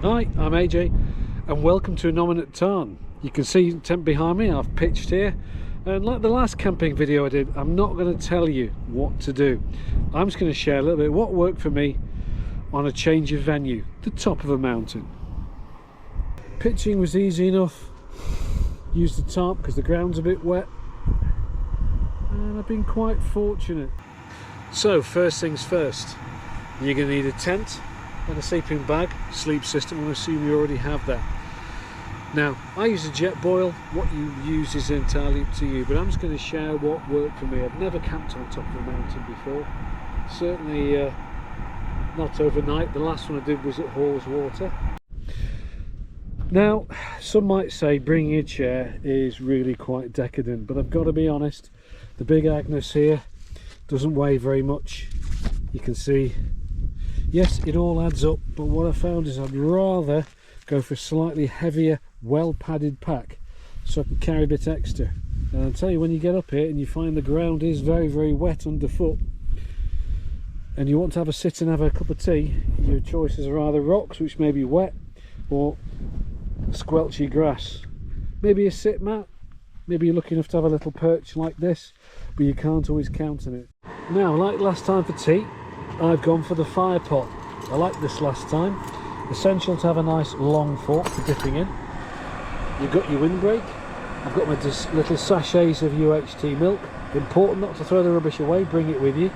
Hi, I'm AJ and welcome to Nominate Tarn. You can see the tent behind me. I've pitched here, and like the last camping video I did, I'm not going to tell you what to do. I'm just going to share a little bit of what worked for me on a change of venue, the top of a mountain. Pitching was easy enough. Used the tarp because the ground's a bit wet, and I've been quite fortunate. So first things first, you're going to need a tent and a sleeping bag, sleep system. I'm going to assume you already have that. Now, I use a jet boil. What you use is entirely up to you, but I'm just going to share what worked for me. I've never camped on top of a mountain before, certainly not overnight. The last one I did was at Haweswater. Now, some might say bringing a chair is really quite decadent, but I've got to be honest, the big Agnes here doesn't weigh very much. You can see, yes, it all adds up, but what I found is I'd rather go for a slightly heavier, well-padded pack so I can carry a bit extra. And I'll tell you, when you get up here and you find the ground is very, very wet underfoot, and you want to have a sit and have a cup of tea, your choices are either rocks, which may be wet, or squelchy grass. Maybe a sit mat, maybe you're lucky enough to have a little perch like this, but you can't always count on it. Now, like last time for tea, I've gone for the fire pot. I like this last time. Essential to have a nice long fork for dipping in. You've got your windbreak. I've got my little sachets of UHT milk. Important not to throw the rubbish away, bring it with you.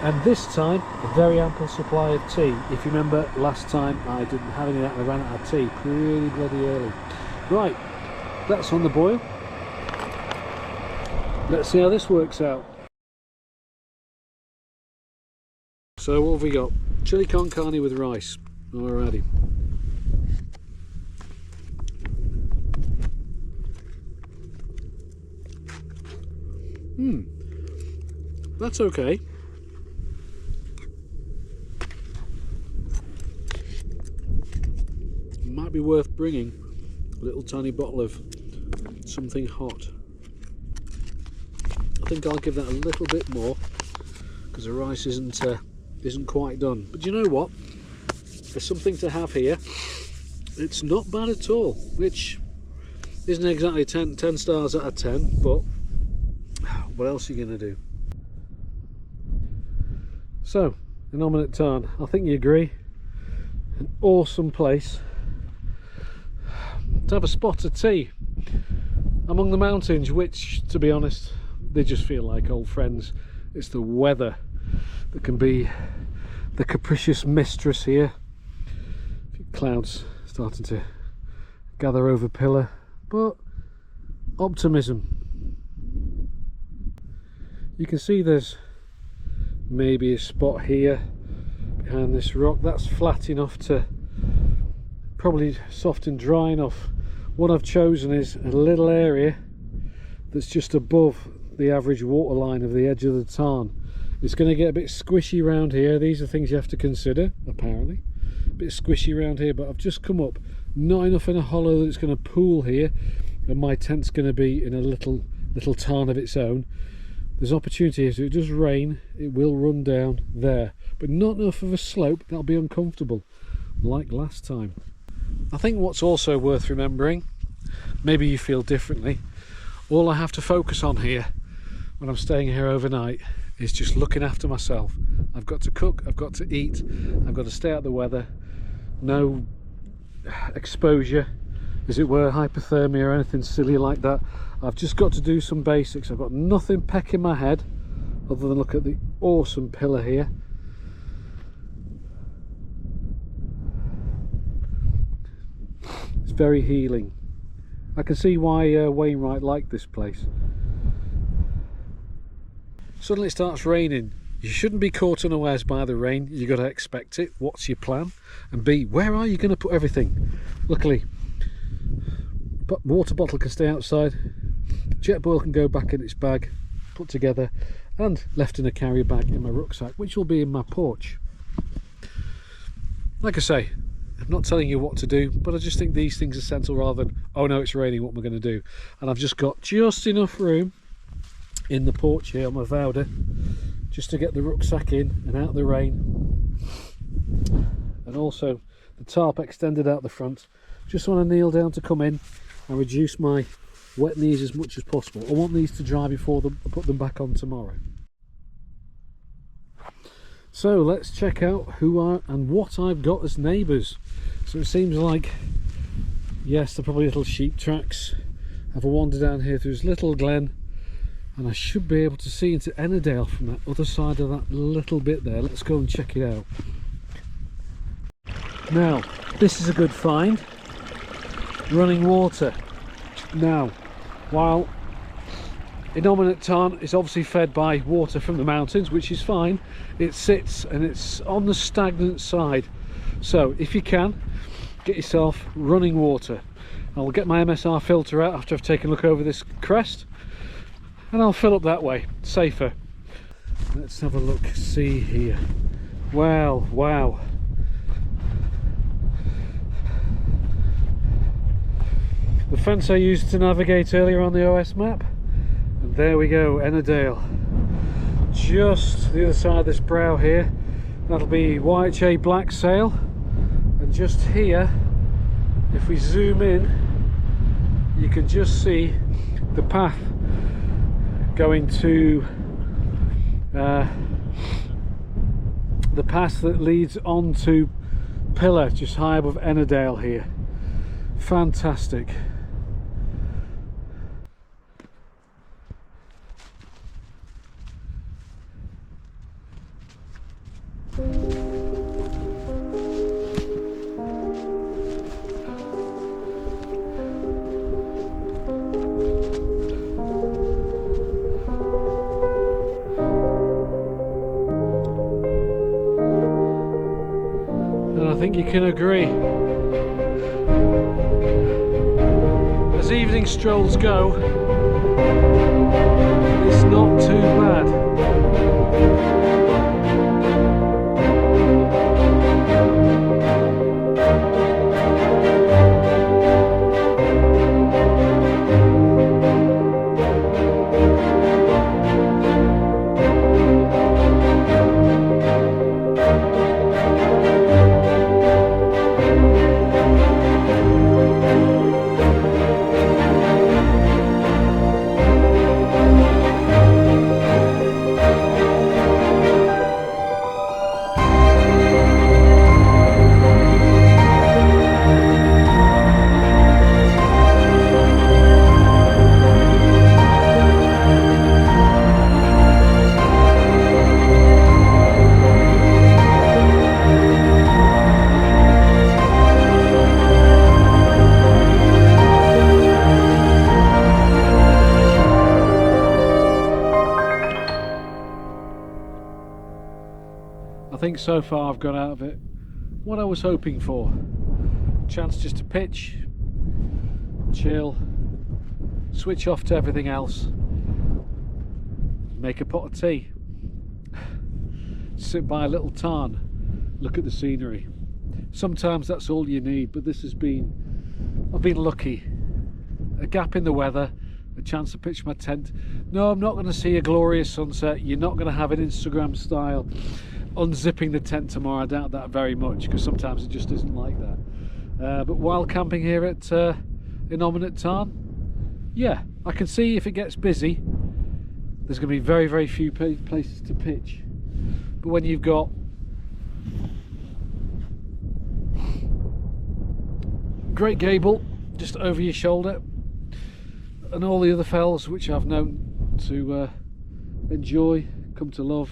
And this time, a very ample supply of tea. If you remember, last time I didn't have any of that and I ran out of tea pretty bloody early. Right, that's on the boil. Let's see how this works out. So what have we got? Chili con carne with rice. Alrighty. That's okay. Might be worth bringing a little tiny bottle of something hot. I think I'll give that a little bit more because the rice isn't quite done. But you know what? There's something to have here. It's not bad at all, which isn't exactly 10 stars out of 10, but what else are you going to do? So, the Nominate Tarn, I think you agree, an awesome place to have a spot of tea among the mountains, which, to be honest, they just feel like old friends. It's the weather that can be the capricious mistress here. A few clouds starting to gather over Pillar, but optimism. You can see there's maybe a spot here behind this rock that's flat enough to, probably soft and dry enough. What I've chosen is a little area that's just above the average water line of the edge of the tarn. It's going to get a bit squishy around here. These are things you have to consider, apparently. A bit squishy around here, but I've just come up, not enough in a hollow that it's going to pool here, and my tent's going to be in a little tarn of its own. There's opportunity here, so it does rain, it will run down there, but not enough of a slope that'll be uncomfortable, like last time. I think what's also worth remembering, maybe you feel differently, all I have to focus on here when I'm staying here overnight is just looking after myself. I've got to cook, I've got to eat, I've got to stay out of the weather, no exposure, as it were, hypothermia or anything silly like that. I've just got to do some basics. I've got nothing pecking my head other than look at the awesome Pillar here. It's very healing. I can see why Wainwright liked this place. Suddenly it starts raining. You shouldn't be caught unawares by the rain. You've got to expect it. What's your plan? And B, where are you going to put everything? Luckily, but water bottle can stay outside, jet boil can go back in its bag, put together and left in a carrier bag in my rucksack, which will be in my porch. Like I say, I'm not telling you what to do, but I just think these things are essential rather than, oh no, it's raining, what am I going to do? And I've just got just enough room in the porch here on my Vouder just to get the rucksack in and out of the rain. And also the tarp extended out the front. Just want to kneel down to come in and reduce my wet knees as much as possible. I want these to dry before I put them back on tomorrow. So let's check out who and what I've got as neighbours. So it seems like, yes, they're probably little sheep tracks. Have a wander down here through this little glen, and I should be able to see into Ennerdale from that other side of that little bit there. Let's go and check it out. Now, this is a good find. Running water. Now, while innominate tarn is obviously fed by water from the mountains, which is fine, it sits and it's on the stagnant side. So if you can, get yourself running water. I'll get my MSR filter out after I've taken a look over this crest, and I'll fill up that way, safer. Let's have a look, see here. Wow, wow. The fence I used to navigate earlier on the OS map, and there we go, Ennerdale. Just the other side of this brow here, that'll be YHA Black Sail, and just here, if we zoom in, you can just see the path going to the path that leads on to Pillar, just high above Ennerdale here. Fantastic. And I think you can agree, as evening strolls go, it's not too bad. I think so far I've got out of it what I was hoping for. Chance just to pitch, chill, switch off to everything else, make a pot of tea, sit by a little tarn, look at the scenery. Sometimes that's all you need, but this has been, I've been lucky. A gap in the weather, a chance to pitch my tent. No, I'm not going to see a glorious sunset. You're not going to have an Instagram style unzipping the tent tomorrow. I doubt that very much, because sometimes it just isn't like that. But while camping here at Innominate Tarn, yeah, I can see if it gets busy, there's going to be very, very few places to pitch. But when you've got Great Gable just over your shoulder, and all the other fells which I've known to enjoy, come to love,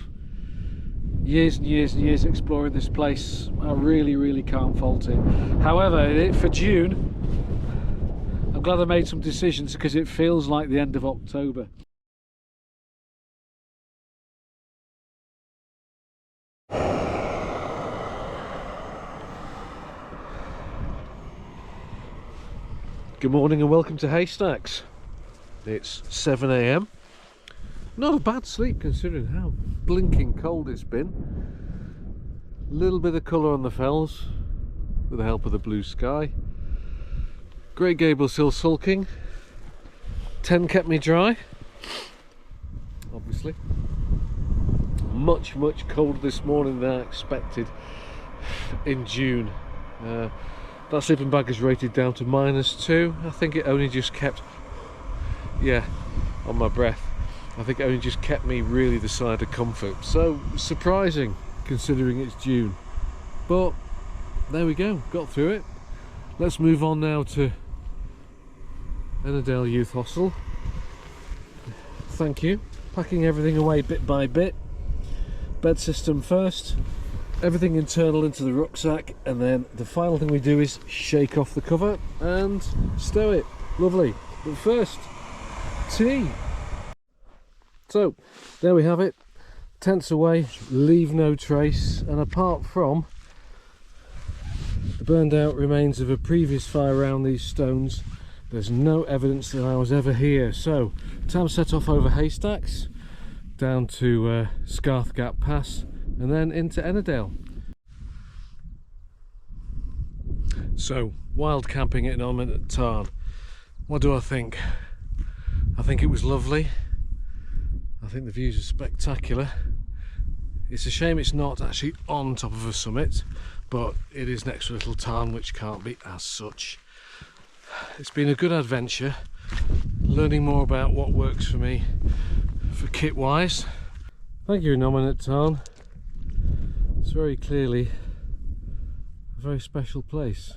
years and years and years exploring this place, I really can't fault it. However, for June, I'm glad I made some decisions, because it feels like the end of October. Good morning and welcome to Haystacks. It's 7 AM. Not a bad sleep considering how blinking cold it's been. A little bit of colour on the fells with the help of the blue sky. Great Gable still sulking. 10 kept me dry, obviously. Much colder this morning than I expected in June. That sleeping bag is rated down to -2. I think it only just kept, yeah, on my breath, I think it only just kept me really the side of comfort. So surprising considering it's June, but there we go, got through it. Let's move on now to Ennerdale Youth Hostel. Thank you. Packing everything away bit by bit. Bed system first, everything internal into the rucksack, and then the final thing we do is shake off the cover and stow it. Lovely. But first, tea. So there we have it. Tents away, leave no trace, and apart from the burned out remains of a previous fire around these stones, there's no evidence that I was ever here. So time set off over haystacks down to Scarth Gap Pass and then into Ennerdale. So wild camping at un-Summery Tarn. What do I think? I think it was lovely. I think the views are spectacular. It's a shame it's not actually on top of a summit, but it is next to a little tarn which can't be as such. It's been a good adventure, learning more about what works for me for kit wise. Thank you, un-Summery Tarn. It's very clearly a very special place.